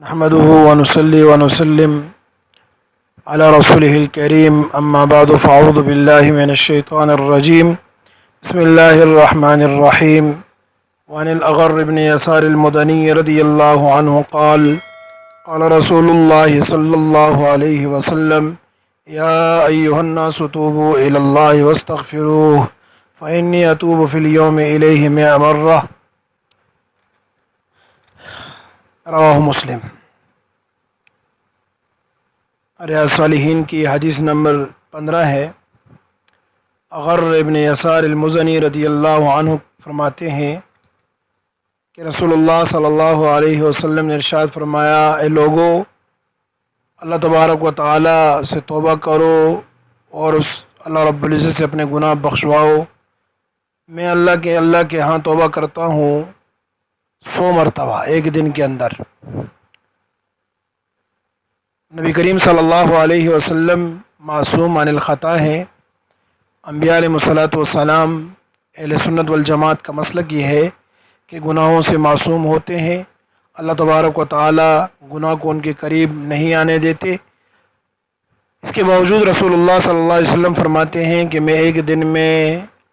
نحمده ونصلي ونسلم على رسوله الكريم أما بعد فأعوذ بالله من الشيطان الرجيم بسم الله الرحمن الرحيم وعن الأغر بن يسار المدني رضي الله عنه قال قال رسول الله صلى الله عليه وسلم يا أيها الناس توبوا إلى الله واستغفروه فإني أتوب في اليوم إليه 100 مرة رواہ مسلم۔ ریاض الصالحین کی حدیث نمبر 15 ہے۔ اغر ابن یسار المزنی رضی اللہ عنہ فرماتے ہیں کہ رسول اللہ صلی اللہ علیہ وسلم نے ارشاد فرمایا، اے لوگو، اللہ تبارک و تعالی سے توبہ کرو اور اس اللہ رب العزت سے اپنے گناہ بخشواؤ۔ میں اللہ کے ہاں توبہ کرتا ہوں 100 مرتبہ ایک دن کے اندر۔ نبی کریم صلی اللہ علیہ وسلم معصوم عن الخطا ہیں۔ انبیاء علیہ الصلوۃ والسلام اہل سنت والجماعت کا مسلک یہ ہے کہ گناہوں سے معصوم ہوتے ہیں۔ اللہ تبارک و تعالی گناہ کو ان کے قریب نہیں آنے دیتے۔ اس کے باوجود رسول اللہ صلی اللہ علیہ وسلم فرماتے ہیں کہ میں ایک دن میں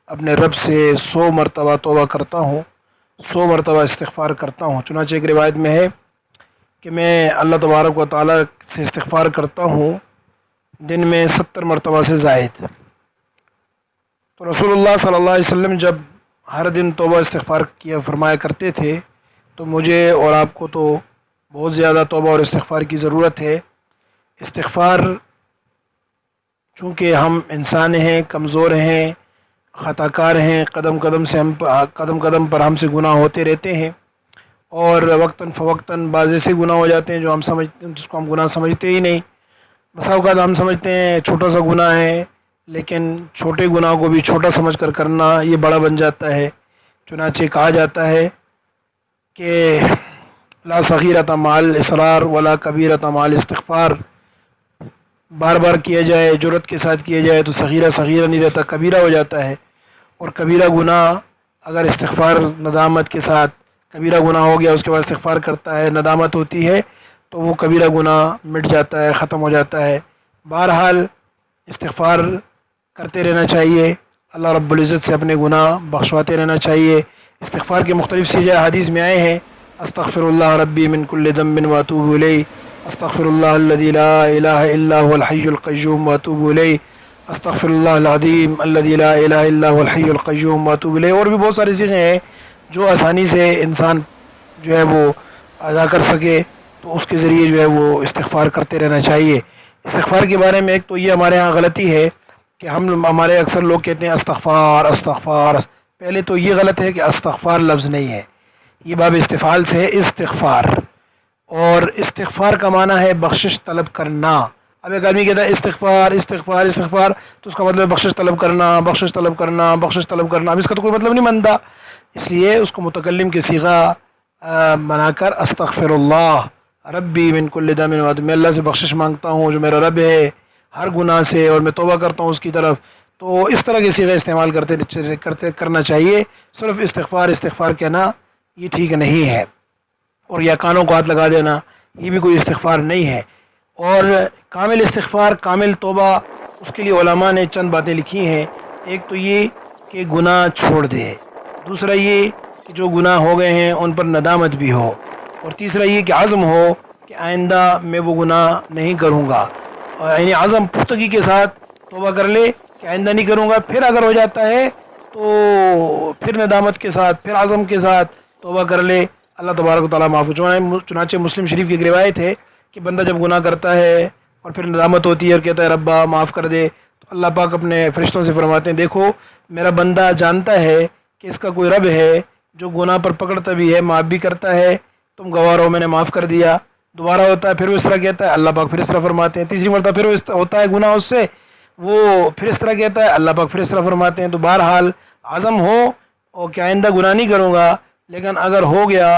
اپنے رب سے 100 مرتبہ توبہ کرتا ہوں، 100 مرتبہ استغفار کرتا ہوں۔ چنانچہ ایک روایت میں ہے کہ میں اللہ تبارک و تعالیٰ سے استغفار کرتا ہوں دن میں 70 مرتبہ سے زائد۔ تو رسول اللہ صلی اللہ علیہ وسلم جب ہر دن توبہ استغفار کیا فرمایا کرتے تھے تو مجھے اور آپ کو تو بہت زیادہ توبہ اور استغفار کی ضرورت ہے۔ استغفار، چونکہ ہم انسان ہیں، کمزور ہیں، خطا کار ہیں، قدم قدم پر ہم سے گناہ ہوتے رہتے ہیں، اور وقتاً فوقتاً بعض ایسے گناہ ہو جاتے ہیں جو ہم سمجھتے ہیں، جس کو ہم گناہ سمجھتے ہی نہیں۔ بسا اوقات ہم سمجھتے ہیں چھوٹا سا گناہ ہے، لیکن چھوٹے گناہ کو بھی چھوٹا سمجھ کر کرنا یہ بڑا بن جاتا ہے۔ چنانچہ کہا جاتا ہے کہ لا صغیرۃ مع الاصرار ولا کبیرۃ مع الاستغفار، بار بار کیا جائے، جرأت کے ساتھ کیا جائے تو صغیرہ صغیرہ نہیں رہتا، کبیرہ ہو جاتا ہے۔ اور کبیرہ گناہ اگر استغفار ندامت کے ساتھ، کبیرہ گناہ ہو گیا اس کے بعد استغفار کرتا ہے، ندامت ہوتی ہے، تو وہ کبیرہ گناہ مٹ جاتا ہے، ختم ہو جاتا ہے۔ بہرحال استغفار کرتے رہنا چاہیے، اللہ رب العزت سے اپنے گناہ بخشواتے رہنا چاہیے۔ استغفار کے مختلف سیغے حدیث میں آئے ہیں، استغفر اللہ ربی من کل ذنب واتوب الیہ، استغفر اللہ الذی لا الہ الا هو الحی القیوم واتوب الیہ، استغفر اللہ العظیم الذی لا الہ الا هو الحی القیوم واتوب الیہ۔ اور بھی بہت سارے سیغے ہیں جو آسانی سے انسان جو ہے وہ ادا کر سکے، تو اس کے ذریعے جو ہے وہ استغفار کرتے رہنا چاہیے۔ استغفار کے بارے میں ایک تو یہ ہمارے ہاں غلطی ہے کہ ہمارے اکثر لوگ کہتے ہیں استغفار استغفار۔ پہلے تو یہ غلط ہے کہ استغفار لفظ نہیں ہے، یہ باب استفعال سے ہے استغفار، اور استغفار کا معنی ہے بخشش طلب کرنا۔ اب ایک آدمی کہتا ہے استغفار استغفار استغفار، تو اس کا مطلب ہے بخشش طلب کرنا، بخشش طلب کرنا، بخشش طلب کرنا۔ اب اس کا تو کوئی مطلب نہیں بنتا، اس لیے اس کو متکلم کے صیغہ بنا کر استغفر اللہ ربی من کل ذنب واتوب، میں اللہ سے بخشش مانگتا ہوں جو میرا رب ہے ہر گناہ سے، اور میں توبہ کرتا ہوں اس کی طرف۔ تو اس طرح کے صیغے استعمال کرنا چاہیے۔ صرف استغفار استغفار کہنا یہ ٹھیک نہیں ہے، اور یا کانوں کو ہاتھ لگا دینا یہ بھی کوئی استغفار نہیں ہے۔ اور کامل استغفار، کامل توبہ، اس کے لیے علماء نے چند باتیں لکھی ہیں۔ ایک تو یہ کہ گناہ چھوڑ دے، دوسرا یہ کہ جو گناہ ہو گئے ہیں ان پر ندامت بھی ہو، اور تیسرا یہ کہ عزم ہو کہ آئندہ میں وہ گناہ نہیں کروں گا، یعنی عزم پختگی کے ساتھ توبہ کر لے کہ آئندہ نہیں کروں گا۔ پھر اگر ہو جاتا ہے تو پھر ندامت کے ساتھ، پھر عزم کے ساتھ توبہ کر لے، اللہ تبارک و تعالیٰ معاف۔ چنانچہ مسلم شریف کی ایک روایت ہے کہ بندہ جب گناہ کرتا ہے اور پھر ندامت ہوتی ہے اور کہتا ہے ربا معاف کر دے، تو اللہ پاک اپنے فرشتوں سے فرماتے ہیں دیکھو میرا بندہ جانتا ہے کہ اس کا کوئی رب ہے جو گناہ پر پکڑتا بھی ہے، معاف بھی کرتا ہے، تم گوار ہو میں نے معاف کر دیا۔ دوبارہ ہوتا ہے پھر وہ اس طرح کہتا ہے، اللہ پاک پھر اس طرح فرماتے ہیں۔ تیسری مرتبہ پھر وہ ہوتا ہے گناہ اس سے، وہ پھر اس طرح کہتا ہے، اللہ پاک پھر اس طرح فرماتے ہیں۔ تو بہرحال عزم ہو اور کہ آئندہ گناہ نہیں کروں گا، لیکن اگر ہو گیا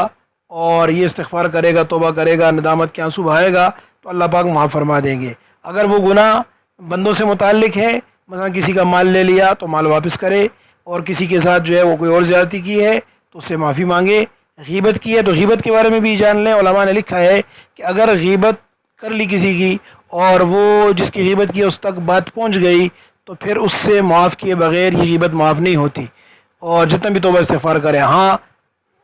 اور یہ استغفار کرے گا، توبہ کرے گا، ندامت کے آنسو بہائے گا، تو اللہ پاک معاف فرما دیں گے۔ اگر وہ گناہ بندوں سے متعلق ہے، مثلا کسی کا مال لے لیا تو مال واپس کرے، اور کسی کے ساتھ جو ہے وہ کوئی اور زیادتی کی ہے تو اس سے معافی مانگے، غیبت کی ہے تو غیبت کے بارے میں بھی جان لیں۔ علماء نے لکھا ہے کہ کہ اگر غیبت کر لی کسی کی اور وہ جس کی غیبت کی اس تک بات پہنچ گئی تو پھر اس سے معاف کیے بغیر یہ غیبت معاف نہیں ہوتی، اور جتنا بھی توبہ استغفار کرے، ہاں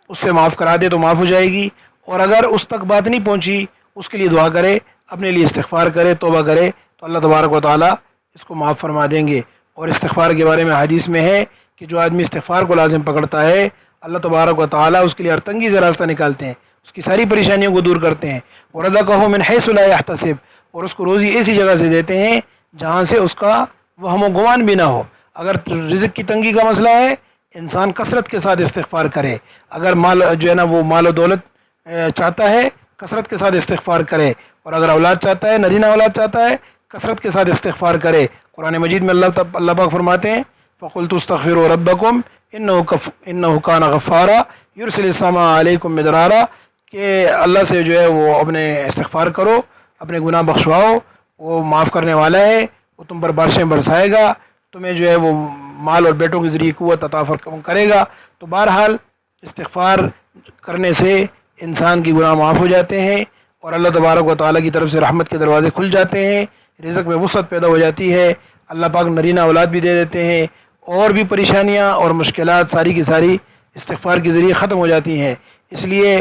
اس سے معاف کرا دے تو معاف ہو جائے گی، اور اگر اس تک بات نہیں پہنچی اس کے لیے دعا کرے، اپنے لیے استغفار کرے، توبہ کرے، تو اللہ تبارک و تعالیٰ اس کو معاف فرما دیں گے۔ اور استغفار کے بارے میں حدیث میں ہے کہ جو آدمی استغفار کو لازم پکڑتا ہے اللہ تبارک و تعالیٰ اس کے لیے ہر تنگی سے راستہ نکالتے ہیں، اس کی ساری پریشانیوں کو دور کرتے ہیں، وَرَزَقَهُ مِنْ حَيْثُ لَا يَحْتَسِبُ، اور اس کو روزی ایسی جگہ سے دیتے ہیں جہاں سے اس کا وہم و گمان بھی نہ ہو۔ اگر رزق کی تنگی کا مسئلہ ہے، انسان کثرت کے ساتھ استغفار کرے، اگر مال جو ہے نا وہ مال و دولت چاہتا ہے کثرت کے ساتھ استغفار کرے، اور اگر اولاد چاہتا ہے، نرینہ اولاد چاہتا ہے، کثرت کے ساتھ استغفار کرے۔ قرآن مجید میں اللہ پاک فرماتے ہیں فَقُلْتُ اسْتَغْفِرُوا رَبَّكُمْ إِنَّهُ كَانَ غَفَّارًا يُرْسِلِ السَّمَاءَ عَلَيْكُمْ مِدْرَارًا، کہ اللہ سے جو ہے وہ اپنے استغفار کرو، اپنے گناہ بخشواؤ، وہ معاف کرنے والا ہے، وہ تم پر بارشیں برسائے گا، تمہیں جو ہے وہ مال اور بیٹوں کے ذریعے قوت عطا کرے گا۔ تو بہرحال استغفار کرنے سے انسان کی گناہ معاف ہو جاتے ہیں، اور اللہ تبارک و تعالیٰ کی طرف سے رحمت کے دروازے کھل جاتے ہیں، رزق میں وسعت پیدا ہو جاتی ہے، اللہ پاک نرینہ اولاد بھی دے دیتے ہیں، اور بھی پریشانیاں اور مشکلات ساری کی ساری استغفار کے ذریعے ختم ہو جاتی ہیں۔ اس لیے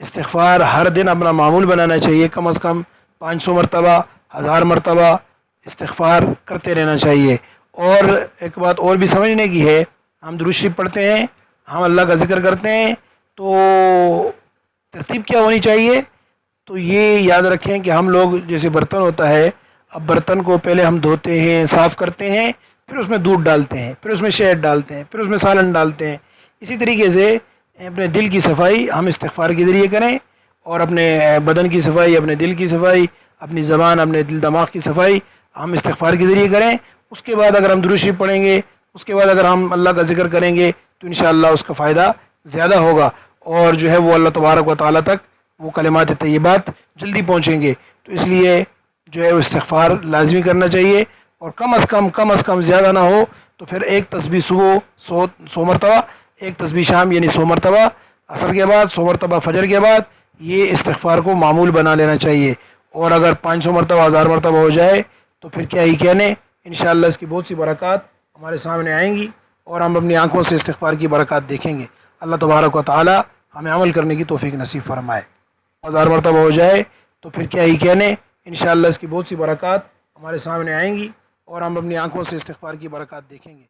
استغفار ہر دن اپنا معمول بنانا چاہیے، کم از کم 500 مرتبہ، 1000 مرتبہ استغفار کرتے رہنا چاہیے۔ اور ایک بات اور بھی سمجھنے کی ہے، ہم درود شریف پڑھتے ہیں، ہم اللہ کا ذکر کرتے ہیں، تو ترتیب کیا ہونی چاہیے؟ تو یہ یاد رکھیں کہ ہم لوگ جیسے برتن ہوتا ہے، اب برتن کو پہلے ہم دھوتے ہیں، صاف کرتے ہیں، پھر اس میں دودھ ڈالتے ہیں، پھر اس میں شہد ڈالتے ہیں، پھر اس میں سالن ڈالتے ہیں۔ اسی طریقے سے اپنے دل کی صفائی ہم استغفار کے ذریعے کریں، اور اپنے بدن کی صفائی، اپنے دل کی صفائی، اپنی زبان، اپنے دل دماغ کی صفائی ہم استغفار کے ذریعے کریں۔ اس کے بعد اگر ہم درود شریف پڑھیں گے، اس کے بعد اگر ہم اللہ کا ذکر کریں گے تو انشاءاللہ اس کا فائدہ زیادہ ہوگا، اور جو ہے وہ اللہ تبارک و تعالیٰ تک وہ کلمات طیبات جلدی پہنچیں گے۔ تو اس لیے جو ہے وہ استغفار لازمی کرنا چاہیے، اور کم از کم زیادہ نہ ہو تو پھر ایک تسبیح صبح 100 مرتبہ، ایک تسبیح شام یعنی 100 مرتبہ عصر کے بعد، 100 مرتبہ فجر کے بعد، یہ استغفار کو معمول بنا لینا چاہیے۔ اور اگر 500 مرتبہ، 1000 مرتبہ ہو جائے تو پھر کیا ہی کہنے، انشاءاللہ اس کی بہت سی برکات ہمارے سامنے آئیں گی، اور ہم اپنی آنکھوں سے استغفار کی برکات دیکھیں گے۔ اللہ تبارک و تعالی ہمیں عمل کرنے کی توفیق نصیب فرمائے۔ 1000 مرتبہ ہو جائے تو پھر کیا ہی کہنے، انشاءاللہ اس کی بہت سی برکات ہمارے سامنے آئیں گی، اور ہم اپنی آنکھوں سے استغفار کی برکات دیکھیں گے۔